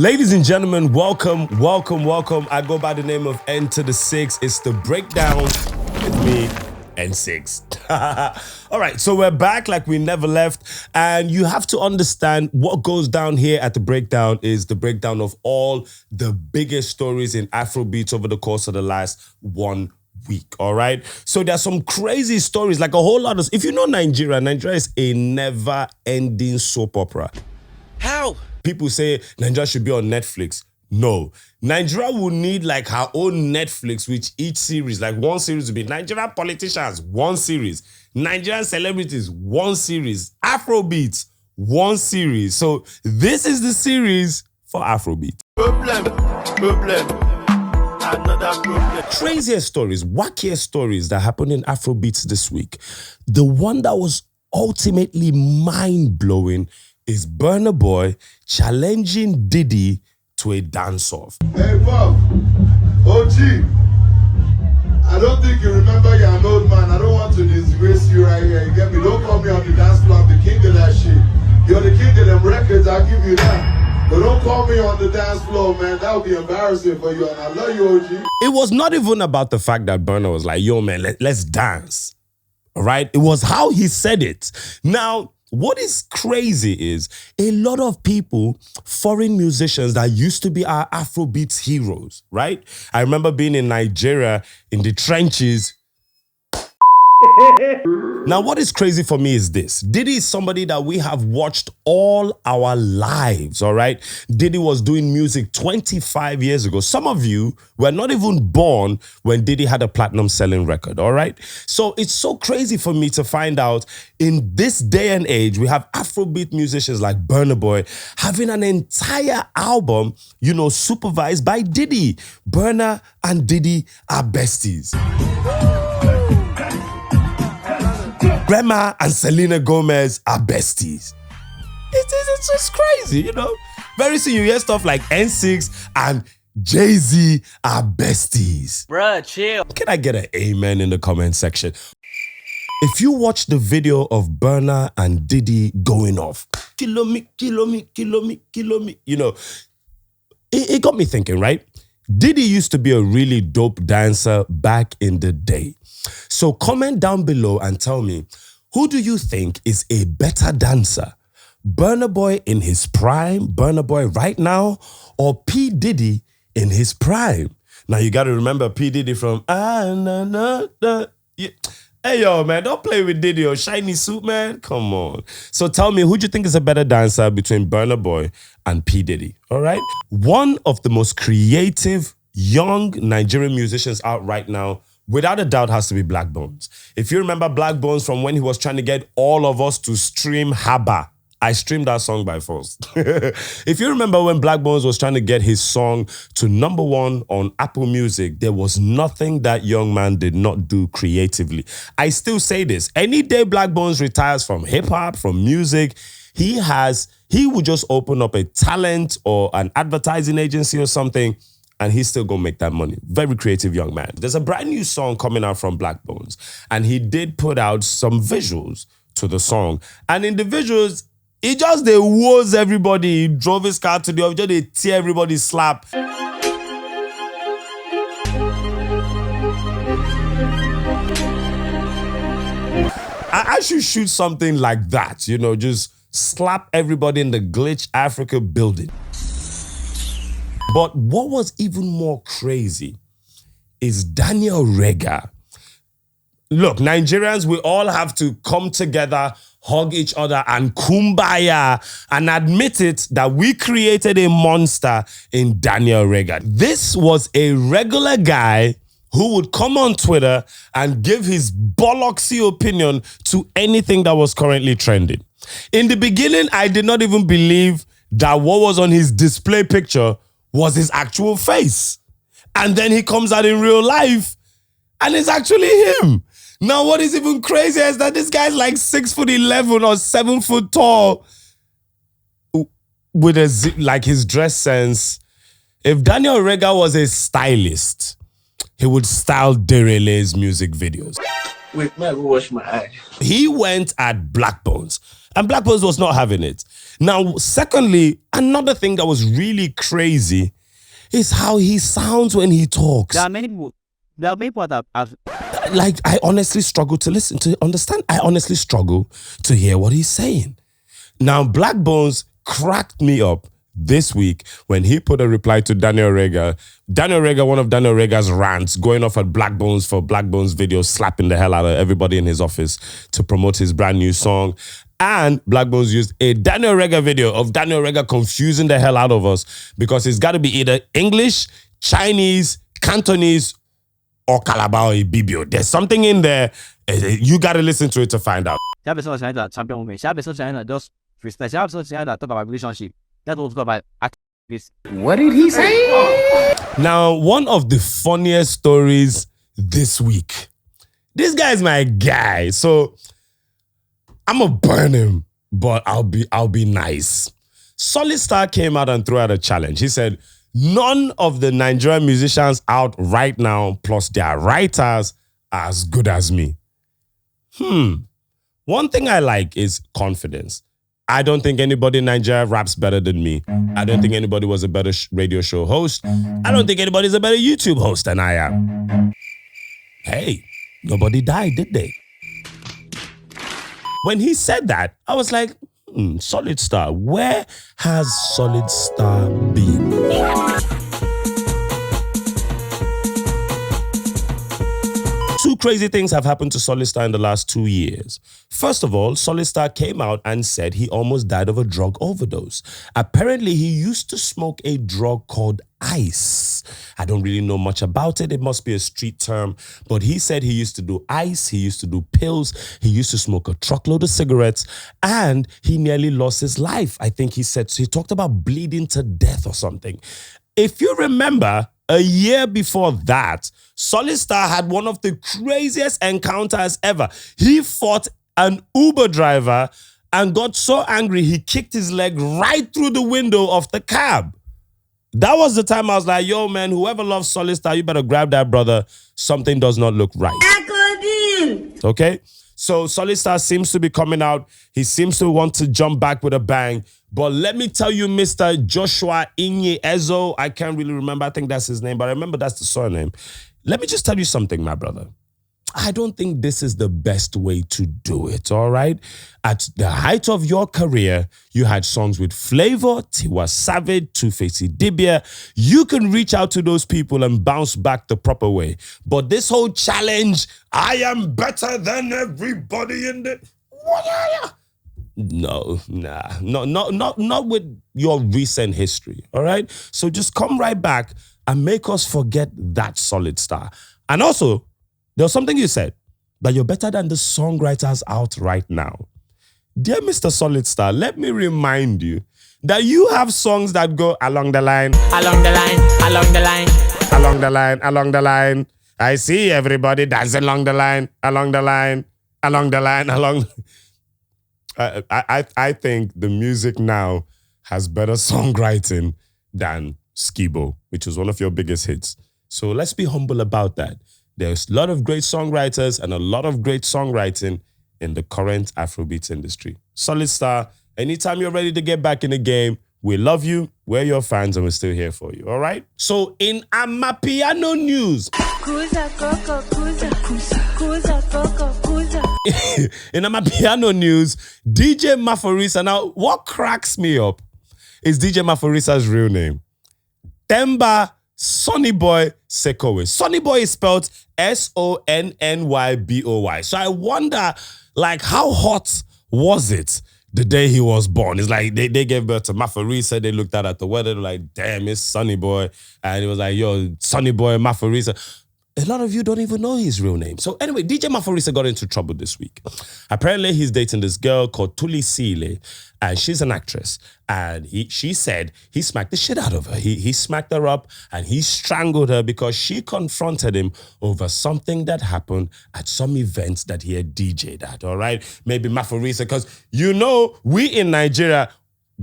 Ladies and gentlemen, welcome. I go by the name of N to the 6. It's the breakdown with me, N6. All right, so we're back like we never left. And you have to understand what goes down here at the breakdown is the breakdown of all the biggest stories in Afrobeats over the course of the last 1 week, all right? So there's some crazy stories, like a whole lot of... If you know Nigeria is a never-ending soap opera. How? People say Nigeria should be on Netflix. No. Nigeria will need like her own Netflix, which each series, like one series will be Nigerian politicians, one series. Nigerian celebrities, one series. Afrobeats, one series. So this is the series for Afrobeat. Problem. Another problem. Craziest stories, wackiest stories that happened in Afrobeats this week. The one that was ultimately mind-blowing is Burna Boy challenging Diddy to a dance-off. Hey, Bob, OG, I don't think you remember you're an old man. I don't want to disgrace you right here. You get me? Don't call me on the dance floor. I'm the king of that shit. You're the king of them records. I'll give you that. But don't call me on the dance floor, man. That would be embarrassing for you. And I love you, OG. It was not even about the fact that Burna was like, yo, man, let's dance. All right? It was how he said it. Now, what is crazy is a lot of people, foreign musicians that used to be our Afrobeats heroes, right? I remember being in Nigeria in the trenches. Now, what is crazy for me is this. Diddy is somebody that we have watched all our lives, all right? Diddy was doing music 25 years ago. Some of you were not even born when Diddy had a platinum selling record, all right? So it's so crazy for me to find out in this day and age, we have Afrobeat musicians like Burna Boy having an entire album, supervised by Diddy. Burna and Diddy are besties. Rema and Selena Gomez are besties. It's just crazy, Very soon you hear stuff like N6 and Jay-Z are besties. Bruh, chill. Can I get an amen in the comment section? If you watch the video of Burna and Diddy going off, kill me, it got me thinking, right? Diddy used to be a really dope dancer back in the day. So comment down below and tell me, who do you think is a better dancer? Burna Boy in his prime, Burna Boy right now, or P. Diddy in his prime? Now you got to remember P. Diddy from Yeah. Hey, yo, man, don't play with Diddy or shiny suit, man. Come on. So tell me, who do you think is a better dancer between Burna Boy and P. Diddy? All right? One of the most creative young Nigerian musicians out right now, without a doubt, has to be Blaqbonez. If you remember Blaqbonez from when he was trying to get all of us to stream Haba, I streamed that song by Falz. If you remember when Blaqbonez was trying to get his song to #1 on Apple Music, there was nothing that young man did not do creatively. I still say this. Any day Blaqbonez retires from hip-hop, from music, he would just open up a talent or an advertising agency or something, and he's still gonna make that money. Very creative young man. There's a brand new song coming out from Blaqbonez, and he did put out some visuals to the song. And in the visuals, he just woes everybody. He drove his car to the office, just they tear everybody's slap. I should shoot something like that, just slap everybody in the Glitch Africa building. But what was even more crazy is Daniel Regha. Look, Nigerians, we all have to come together, hug each other, and kumbaya, and admit it that we created a monster in Daniel Regha. This was a regular guy who would come on Twitter and give his bollocksy opinion to anything that was currently trending. In the beginning, I did not even believe that what was on his display picture was his actual face. And then he comes out in real life and it's actually him. Now, what is even crazier is that this guy's like 6'11" or 7 foot tall with his dress sense. If Daniel Regha was a stylist, he would style Derele's music videos. Wait, man, go wash my eye. He went at Blaqbonez And Blaqbonez was not having it. Now, secondly, another thing that was really crazy is how he sounds when he talks. There are many people that have Like, I honestly struggle to listen, to understand. I honestly struggle to hear what he's saying. Now, Blaqbonez cracked me up this week when he put a reply to Daniel Regha. Daniel Regha, one of Daniel Regha's rants, going off at Blaqbonez for Blaqbonez video, slapping the hell out of everybody in his office to promote his brand new song. And Blaqbonez used a Daniel Regha video of Daniel Regha confusing the hell out of us because it's got to be either English, Chinese, Cantonese, or Calabar or Ibibio. There's something in there. You got to listen to it to find out. That episode China champion women. That episode China just freestyle. That episode China talk about relationship. That was about activists. What did he say? Now, one of the funniest stories this week. This guy's my guy, so I'm gonna burn him, but I'll be nice. Solidstar came out and threw out a challenge. He said, none of the Nigerian musicians out right now, plus their writers, are as good as me. One thing I like is confidence. I don't think anybody in Nigeria raps better than me. I don't think anybody was a better radio show host. I don't think anybody's a better YouTube host than I am. Hey, nobody died, did they? When he said that, I was like, Solidstar, where has Solidstar been? Two crazy things have happened to Solidstar in the last 2 years. First of all, Solidstar came out and said he almost died of a drug overdose. Apparently, he used to smoke a drug called ice. I don't really know much about it. It must be a street term. But he said he used to do ice, he used to do pills, he used to smoke a truckload of cigarettes, and he nearly lost his life. I think he said, so he talked about bleeding to death or something. If you remember, a year before that, Solidstar had one of the craziest encounters ever. He fought an Uber driver and got so angry he kicked his leg right through the window of the cab. That was the time I was like, yo, man, whoever loves Solidstar, you better grab that brother. Something does not look right. Okay? So Solidstar seems to be coming out. He seems to want to jump back with a bang. But let me tell you, Mr. Joshua Inye Ezo, I can't really remember. I think that's his name, but I remember that's the surname. Let me just tell you something, my brother. I don't think this is the best way to do it, all right? At the height of your career, you had songs with Flavor, Tiwa Savage, Two-Face Idibia. You can reach out to those people and bounce back the proper way. But this whole challenge, I am better than everybody in the... No, nah, not with your recent history, all right? So just come right back and make us forget that Solidstar. And also, there was something you said, that you're better than the songwriters out right now. Dear Mr. Solidstar, let me remind you that you have songs that go along the line. Along the line, along the line. Along the line, along the line. I see everybody dancing along the line, along the line, along the line, along. I think the music now has better songwriting than Skibo, which was one of your biggest hits. So let's be humble about that. There's a lot of great songwriters and a lot of great songwriting in the current Afrobeats industry. Solidstar, anytime you're ready to get back in the game, we love you, we're your fans, and we're still here for you, all right? So in Amapiano news... In Amapiano news, DJ Maforisa. Now, what cracks me up is DJ Maforisa's real name. Themba Sonnyboy Sekowe. Sonnyboy is spelled Sonnyboy. So I wonder, like, how hot was it the day he was born? It's like they gave birth to Maforisa. They looked at the weather, they're like, damn, it's Sonnyboy. And it was like, yo, Sonnyboy Maforisa. A lot of you don't even know his real name. So anyway, DJ Maforisa got into trouble this week. Apparently, he's dating this girl called Tuli Sile, and she's an actress. And she said he smacked the shit out of her. He smacked her up and he strangled her because she confronted him over something that happened at some events that he had DJ'd at, all right? Maybe Maforisa, because you know, we in Nigeria,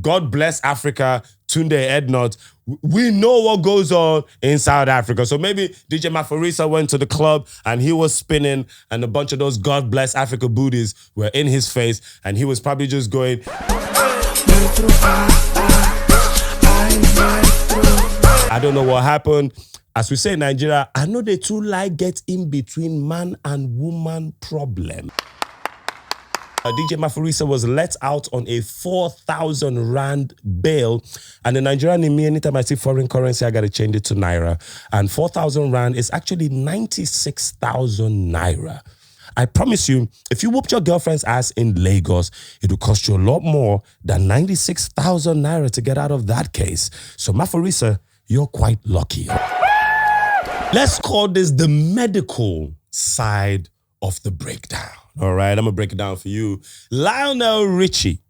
God bless Africa, Tunde Ednot, we know what goes on in South Africa. So maybe DJ Maphorisa went to the club and he was spinning and a bunch of those God bless Africa booties were in his face and he was probably just going... I don't know what happened. As we say in Nigeria, I know they too like get in between man and woman problem. DJ Maphorisa was let out on a 4,000 Rand bail. And in Nigerian, in me, anytime I see foreign currency, I got to change it to Naira. And 4,000 Rand is actually 96,000 Naira. I promise you, if you whooped your girlfriend's ass in Lagos, it will cost you a lot more than 96,000 Naira to get out of that case. So Maphorisa, you're quite lucky. Let's call this the medical side of the breakdown. All right, I'm going to break it down for you. Lionel Richie.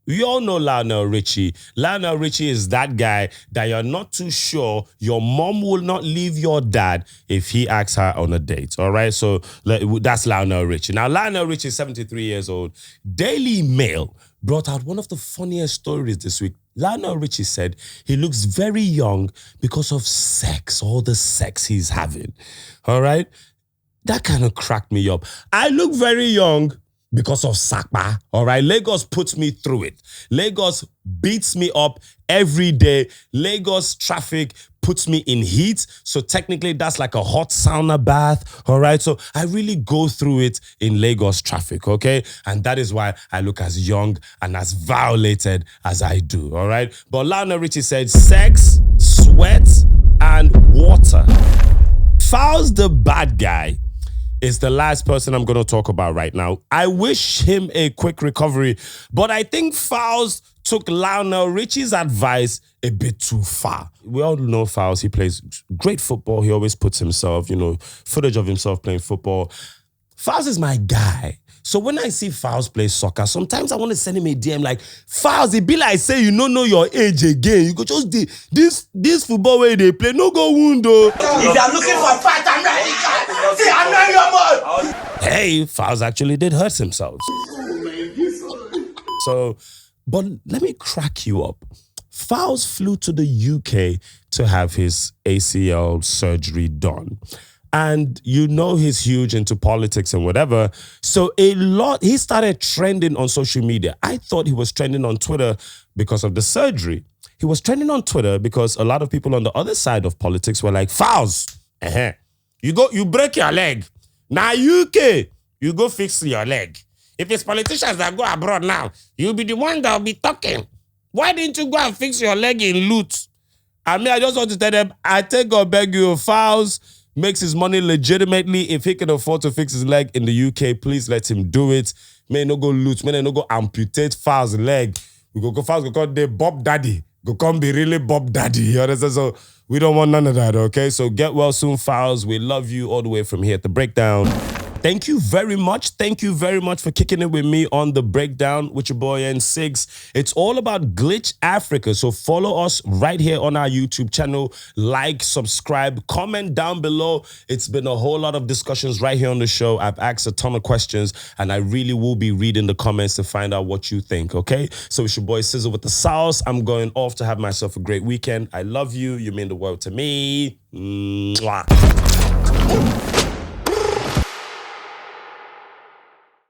We all know Lionel Richie. Lionel Richie is that guy that you're not too sure your mom will not leave your dad if he asks her on a date. All right, so that's Lionel Richie. Now, Lionel Richie is 73 years old. Daily Mail brought out one of the funniest stories this week. Lionel Richie said he looks very young because of sex, all the sex he's having. All right? That kind of cracked me up. I look very young because of Sakpa. All right? Lagos puts me through it. Lagos beats me up every day. Lagos traffic puts me in heat. So technically, that's like a hot sauna bath. All right? So I really go through it in Lagos traffic, okay? And that is why I look as young and as violated as I do, all right? But Lionel Richie said sex, sweat, and water. Falz the bad guy is the last person I'm going to talk about right now. I wish him a quick recovery, but I think Falz took Lionel Richie's advice a bit too far. We all know Falz. He plays great football. He always puts himself, footage of himself playing football. Falz is my guy. So when I see Falz play soccer, sometimes I want to send him a DM like, Falz, it be like say you don't know your age again. You go just this football way they play, no go wound though. If you're looking for fight, I'm ready. See, I'm not your man. Hey, Falz actually did hurt himself. So, but let me crack you up. Falz flew to the UK to have his ACL surgery done. And he's huge into politics and whatever. So he started trending on social media. I thought he was trending on Twitter because of the surgery. He was trending on Twitter because a lot of people on the other side of politics were like, Falz, you break your leg. Now UK, you go fix your leg. If it's politicians that go abroad now, you'll be the one that will be talking. Why didn't you go and fix your leg in loot? I just want to tell them, I take God beg you, Falz makes his money legitimately. If he can afford to fix his leg in the UK, please let him do it. May no go loot, may no go amputate Falz's leg. We go Falz go call the Bob Daddy. Go come be really Bob Daddy. You understand? So we don't want none of that, okay? So get well soon, Falz. We love you all the way from here at The Breakdown. Thank you very much. Thank you very much for kicking it with me on The Breakdown with your boy N6. It's all about Glitch Africa. So follow us right here on our YouTube channel. Like, subscribe, comment down below. It's been a whole lot of discussions right here on the show. I've asked a ton of questions and I really will be reading the comments to find out what you think, okay? So it's your boy Sizzle with the sauce. I'm going off to have myself a great weekend. I love you. You mean the world to me. Mwah.